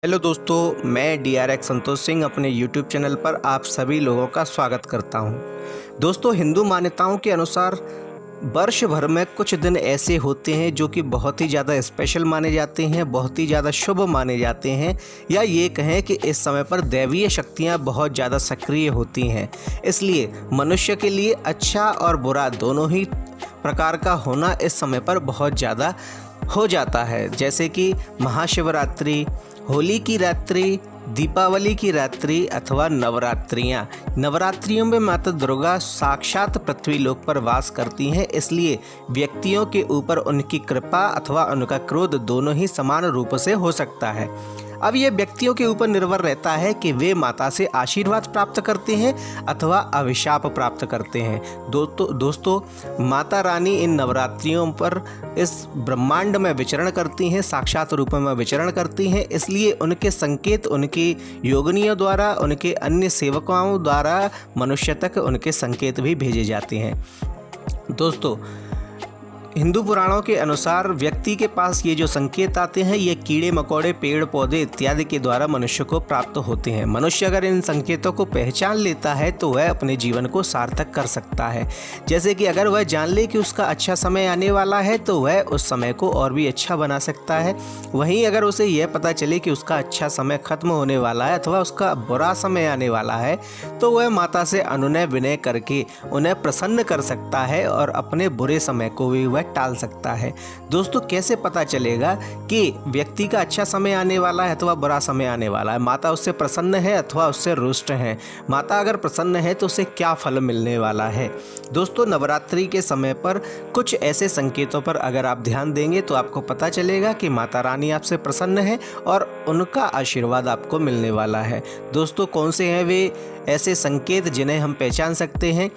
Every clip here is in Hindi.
हेलो दोस्तों, मैं DRX संतोष सिंह अपने YouTube चैनल पर आप सभी लोगों का स्वागत करता हूं। दोस्तों, हिंदू मान्यताओं के अनुसार वर्ष भर में कुछ दिन ऐसे होते हैं जो कि बहुत ही ज़्यादा स्पेशल माने जाते हैं, बहुत ही ज़्यादा शुभ माने जाते हैं, या ये कहें कि इस समय पर दैवीय शक्तियाँ बहुत ज़्यादा सक्रिय होती हैं। इसलिए मनुष्य के लिए अच्छा और बुरा दोनों ही प्रकार का होना इस समय पर बहुत ज़्यादा हो जाता है। जैसे कि महाशिवरात्रि, होली की रात्रि, दीपावली की रात्रि अथवा नवरात्रियाँ। नवरात्रियों में माता दुर्गा साक्षात पृथ्वी लोक पर वास करती हैं, इसलिए व्यक्तियों के ऊपर उनकी कृपा अथवा उनका क्रोध दोनों ही समान रूप से हो सकता है। अब ये व्यक्तियों के ऊपर निर्भर रहता है कि वे माता से आशीर्वाद प्राप्त करते हैं अथवा अभिशाप प्राप्त करते हैं। दोस्तों, माता रानी इन नवरात्रियों पर इस ब्रह्मांड में विचरण करती हैं, साक्षात रूप में विचरण करती हैं, इसलिए उनके संकेत उनकी योगिनियों द्वारा, उनके अन्य सेवकों द्वारा मनुष्य तक उनके संकेत भी भेजे जाते हैं। दोस्तों, हिंदू पुराणों के अनुसार व्यक्ति के पास ये जो संकेत आते हैं, ये कीड़े मकोड़े, पेड़ पौधे इत्यादि के द्वारा मनुष्य को प्राप्त होते हैं। मनुष्य अगर इन संकेतों को पहचान लेता है तो वह अपने जीवन को सार्थक कर सकता है। जैसे कि अगर वह जान ले कि उसका अच्छा समय आने वाला है तो वह उस समय को और भी अच्छा बना सकता है। वहीं अगर उसे यह पता चले कि उसका अच्छा समय खत्म होने वाला है अथवा उसका बुरा समय आने वाला है तो वह माता से अनुनय विनय करके उन्हें प्रसन्न कर सकता है और अपने बुरे समय को भी वह टाल सकता है। दोस्तों, कैसे पता चलेगा कि व्यक्ति का अच्छा समय आने वाला है अथवा बुरा समय आने वाला है? माता उससे प्रसन्न है अथवा उससे रुष्ट है? माता अगर प्रसन्न है तो उसे क्या फल मिलने वाला है? दोस्तों, नवरात्रि के समय पर कुछ ऐसे संकेतों पर अगर आप ध्यान देंगे तो आपको पता चलेगा कि माता रानी आपसे प्रसन्न है और उनका आशीर्वाद आपको मिलने वाला है। दोस्तों, कौन से हैं वे ऐसे संकेत जिन्हें हम पहचान सकते हैं?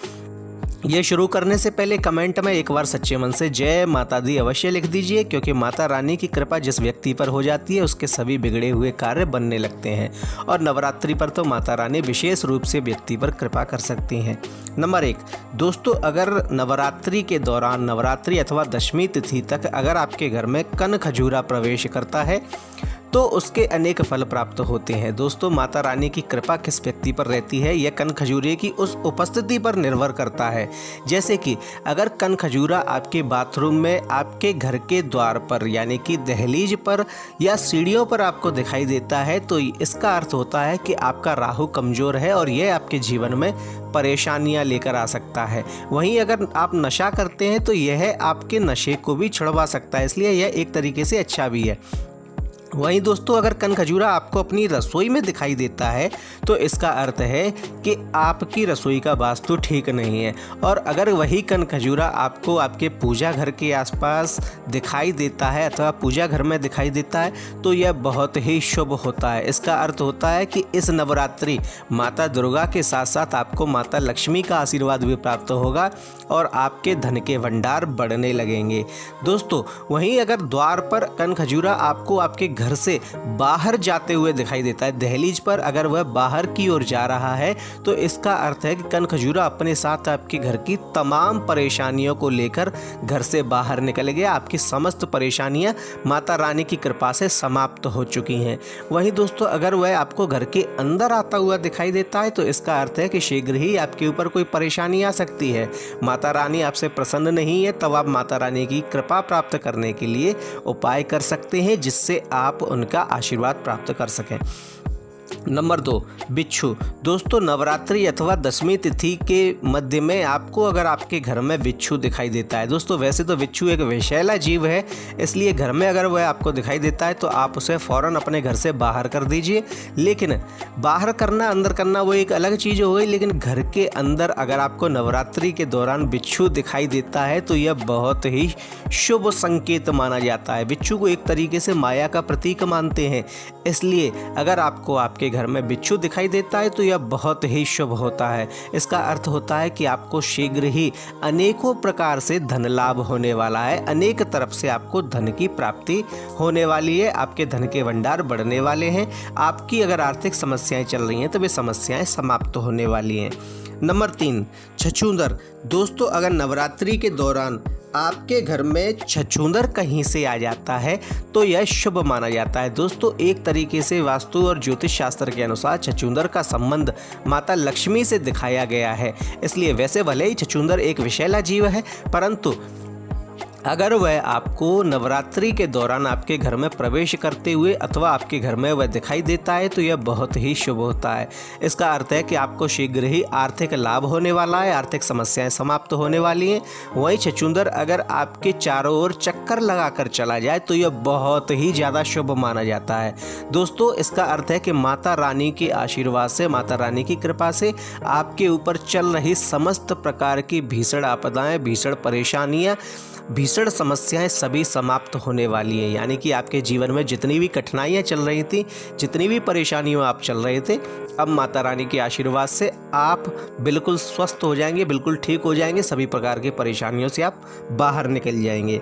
ये शुरू करने से पहले कमेंट में एक बार सच्चे मन से जय माता दी अवश्य लिख दीजिए, क्योंकि माता रानी की कृपा जिस व्यक्ति पर हो जाती है उसके सभी बिगड़े हुए कार्य बनने लगते हैं। और नवरात्रि पर तो माता रानी विशेष रूप से व्यक्ति पर कृपा कर सकती हैं। नंबर 1, दोस्तों, अगर नवरात्रि के दौरान, नवरात्रि अथवा दशमी तिथि तक अगर आपके घर में कन खजूरा प्रवेश करता है तो उसके अनेक फल प्राप्त होते हैं। दोस्तों, माता रानी की कृपा किस व्यक्ति पर रहती है यह कन खजूरे की उस उपस्थिति पर निर्भर करता है। जैसे कि अगर कन खजूरा आपके बाथरूम में, आपके घर के द्वार पर यानी कि दहलीज पर या सीढ़ियों पर आपको दिखाई देता है तो इसका अर्थ होता है कि आपका राहु कमज़ोर है और यह आपके जीवन में परेशानियां लेकर आ सकता है। वहीं अगर आप नशा करते हैं तो यह आपके नशे को भी छुड़वा सकता है, इसलिए यह एक तरीके से अच्छा भी है। वहीं दोस्तों, अगर कन खजूरा आपको अपनी रसोई में दिखाई देता है तो इसका अर्थ है कि आपकी रसोई का वास्तु ठीक नहीं है। और अगर वही कन खजूरा आपको आपके पूजा घर के आसपास दिखाई देता है अथवा पूजा घर में दिखाई देता है तो यह बहुत ही शुभ होता है। इसका अर्थ होता है कि इस नवरात्रि माता दुर्गा के साथ साथ आपको माता लक्ष्मी का आशीर्वाद भी प्राप्त होगा और आपके धन के भंडार बढ़ने लगेंगे। दोस्तों, वहीं अगर द्वार पर कन खजूरा आपको आपके घर से बाहर जाते हुए दिखाई देता है, दहलीज पर अगर वह बाहर की ओर जा रहा है तो इसका अर्थ है कि कन खजूरा अपने साथ आपके घर की तमाम परेशानियों को लेकर घर से बाहर निकल गया। आपकी समस्त परेशानियां माता रानी की कृपा से समाप्त हो चुकी हैं। वहीं दोस्तों, अगर वह आपको घर के अंदर आता हुआ दिखाई देता है तो इसका अर्थ है कि शीघ्र ही आपके ऊपर कोई परेशानी आ सकती है। माता रानी आपसे प्रसन्न नहीं है, तब आप माता रानी की कृपा प्राप्त करने के लिए उपाय कर सकते हैं जिससे आप उनका आशीर्वाद प्राप्त कर सकें। नंबर 2, बिच्छू। दोस्तों, नवरात्रि अथवा दशमी तिथि के मध्य में आपको अगर आपके घर में बिच्छू दिखाई देता है, दोस्तों वैसे तो बिच्छू एक विषैला जीव है, इसलिए घर में अगर वह आपको दिखाई देता है तो आप उसे फ़ौरन अपने घर से बाहर कर दीजिए। लेकिन बाहर करना, अंदर करना वो एक अलग चीज़ हो गई, लेकिन घर के अंदर अगर आपको नवरात्रि के दौरान बिच्छू दिखाई देता है तो यह बहुत ही शुभ संकेत माना जाता है। बिच्छू को एक तरीके से माया का प्रतीक मानते हैं, इसलिए अगर आपको आपके घर में बिच्छू दिखाई देता है तो यह बहुत ही शुभ होता है। इसका अर्थ होता है कि आपको शीघ्र ही अनेकों प्रकार से धन लाभ होने वाला है, अनेक तरफ से आपको धन की प्राप्ति होने वाली है, आपके धन के भंडार बढ़ने वाले हैं। आपकी अगर आर्थिक समस्याएं चल रही हैं तो वे समस्याएं समाप्त होने वाली हैं। नंबर 3, छछूंदर। दोस्तों, अगर नवरात्रि के दौरान आपके घर में छछूंदर कहीं से आ जाता है तो यह शुभ माना जाता है। दोस्तों, एक तरीके से वास्तु और ज्योतिष शास्त्र के अनुसार छछूंदर का संबंध माता लक्ष्मी से दिखाया गया है। इसलिए वैसे भले ही छछूंदर एक विषैला जीव है, परंतु अगर वह आपको नवरात्रि के दौरान आपके घर में प्रवेश करते हुए अथवा आपके घर में वह दिखाई देता है तो यह बहुत ही शुभ होता है। इसका अर्थ है कि आपको शीघ्र ही आर्थिक लाभ होने वाला है, आर्थिक समस्याएं समाप्त होने वाली हैं। वहीं छछूंदर अगर आपके चारों ओर चक्कर लगाकर चला जाए तो यह बहुत ही ज़्यादा शुभ माना जाता है। दोस्तों, इसका अर्थ है कि माता रानी के आशीर्वाद से, माता रानी की कृपा से आपके ऊपर चल रही समस्त प्रकार की भीषण आपदाएं, भीषण परेशानियां, भीषण समस्याएं सभी समाप्त होने वाली हैं। यानी कि आपके जीवन में जितनी भी कठिनाइयां चल रही थी, जितनी भी परेशानियों आप चल रहे थे, अब माता रानी के आशीर्वाद से आप बिल्कुल स्वस्थ हो जाएंगे, बिल्कुल ठीक हो जाएंगे। सभी प्रकार की परेशानियों से आप बाहर निकल जाएंगे।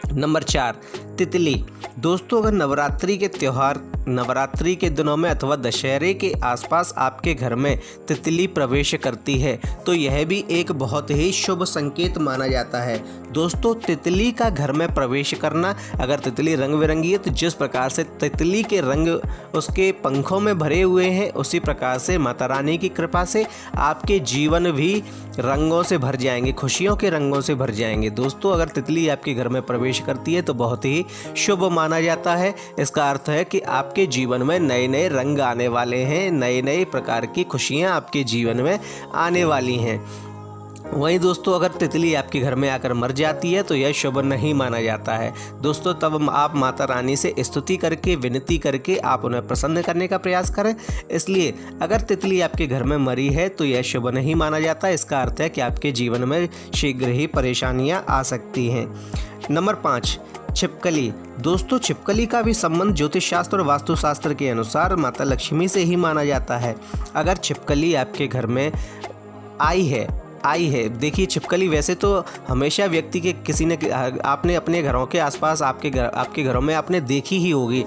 नंबर 4, तितली। दोस्तों, अगर नवरात्रि के त्यौहार, नवरात्रि के दिनों में अथवा दशहरे के आसपास आपके घर में तितली प्रवेश करती है तो यह भी एक बहुत ही शुभ संकेत माना जाता है। दोस्तों, तितली का घर में प्रवेश करना, अगर तितली रंग बिरंगी है तो जिस प्रकार से तितली के रंग उसके पंखों में भरे हुए हैं, उसी प्रकार से माता रानी की कृपा से आपके जीवन भी रंगों से भर जाएंगे, खुशियों के रंगों से भर जाएंगे। दोस्तों, अगर तितली आपके घर में प्रवेश करती है तो बहुत ही शुभ माना जाता है। इसका अर्थ है कि आपके जीवन में नए नए रंग आने वाले हैं, नए नए प्रकार की खुशियां आपके जीवन में आने वाली हैं। वहीं दोस्तों, अगर तितली आपके घर में आकर मर जाती है तो यह शुभ नहीं माना जाता है। दोस्तों, तब आप माता रानी से स्तुति करके, विनती करके आप उन्हें प्रसन्न करने का प्रयास करें। इसलिए अगर तितली आपके घर में मरी है तो यह शुभ नहीं माना जाता। इसका अर्थ है कि आपके जीवन में शीघ्र ही परेशानियां आ सकती हैं। नंबर 5, छिपकली। दोस्तों, छिपकली का भी संबंध ज्योतिष शास्त्र और वास्तुशास्त्र के अनुसार माता लक्ष्मी से ही माना जाता है। अगर छिपकली आपके घर में आई है, देखिए, छिपकली वैसे तो हमेशा व्यक्ति के किसी ने, आपने अपने घरों के आसपास आपके घरों में आपने देखी ही होगी।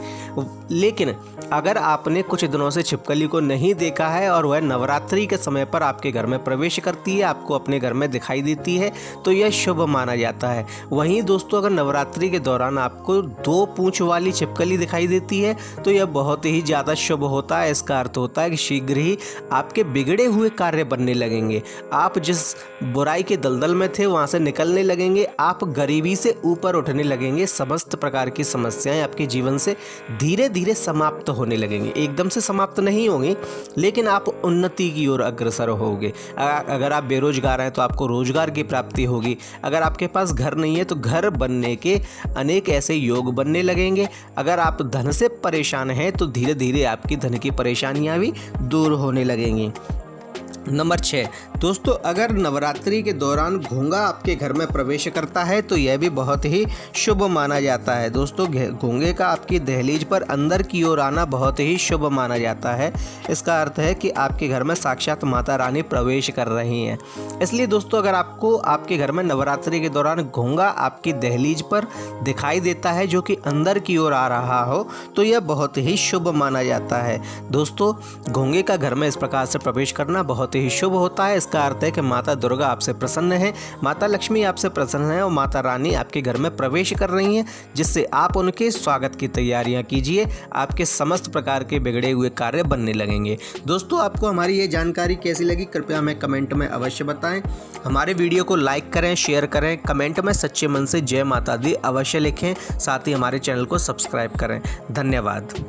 लेकिन अगर आपने कुछ दिनों से छिपकली को नहीं देखा है और वह नवरात्रि के समय पर आपके घर में प्रवेश करती है, आपको अपने घर में दिखाई देती है तो यह शुभ माना जाता है। वहीं दोस्तों, अगर नवरात्रि के दौरान आपको 2 पूंछ वाली छिपकली दिखाई देती है तो यह बहुत ही ज़्यादा शुभ होता है। इसका अर्थ होता है कि शीघ्र ही आपके बिगड़े हुए कार्य बनने लगेंगे, आप जिस बुराई के दलदल में थे वहां से निकलने लगेंगे, आप गरीबी से ऊपर उठने लगेंगे। समस्त प्रकार की समस्याएं आपके जीवन से धीरे धीरे समाप्त होने लगेंगे। एकदम से समाप्त नहीं होंगी, लेकिन आप उन्नति की ओर अग्रसर होंगे। अगर आप बेरोजगार हैं तो आपको रोजगार की प्राप्ति होगी। अगर आपके पास घर नहीं है तो घर बनने के अनेक ऐसे योग बनने लगेंगे। अगर आप धन से परेशान हैं तो धीरे धीरे आपकी धन की परेशानियां भी दूर होने लगेंगी। नंबर 6, दोस्तों, अगर नवरात्रि के दौरान घोंघा आपके घर में प्रवेश करता है तो यह भी बहुत ही शुभ माना जाता है। दोस्तों, घोंघे का आपकी दहलीज पर अंदर की ओर आना बहुत ही शुभ माना जाता है। इसका अर्थ है कि आपके घर में साक्षात माता रानी प्रवेश कर रही हैं। इसलिए दोस्तों, अगर आपको आपके घर में नवरात्रि के दौरान घोंघा आपकी दहलीज पर दिखाई देता है जो कि अंदर की ओर आ रहा हो तो यह बहुत ही शुभ माना जाता है। दोस्तों, घोंघे का घर में इस प्रकार से प्रवेश करना बहुत ही शुभ होता है। इसका अर्थ है कि माता दुर्गा आपसे प्रसन्न है, माता लक्ष्मी आपसे प्रसन्न है और माता रानी आपके घर में प्रवेश कर रही हैं, जिससे आप उनके स्वागत की तैयारियां कीजिए। आपके समस्त प्रकार के बिगड़े हुए कार्य बनने लगेंगे। दोस्तों, आपको हमारी ये जानकारी कैसी लगी कृपया हमें कमेंट में अवश्य बताएं। हमारे वीडियो को लाइक करें, शेयर करें, कमेंट में सच्चे मन से जय माता दी अवश्य लिखें। साथ ही हमारे चैनल को सब्सक्राइब करें। धन्यवाद।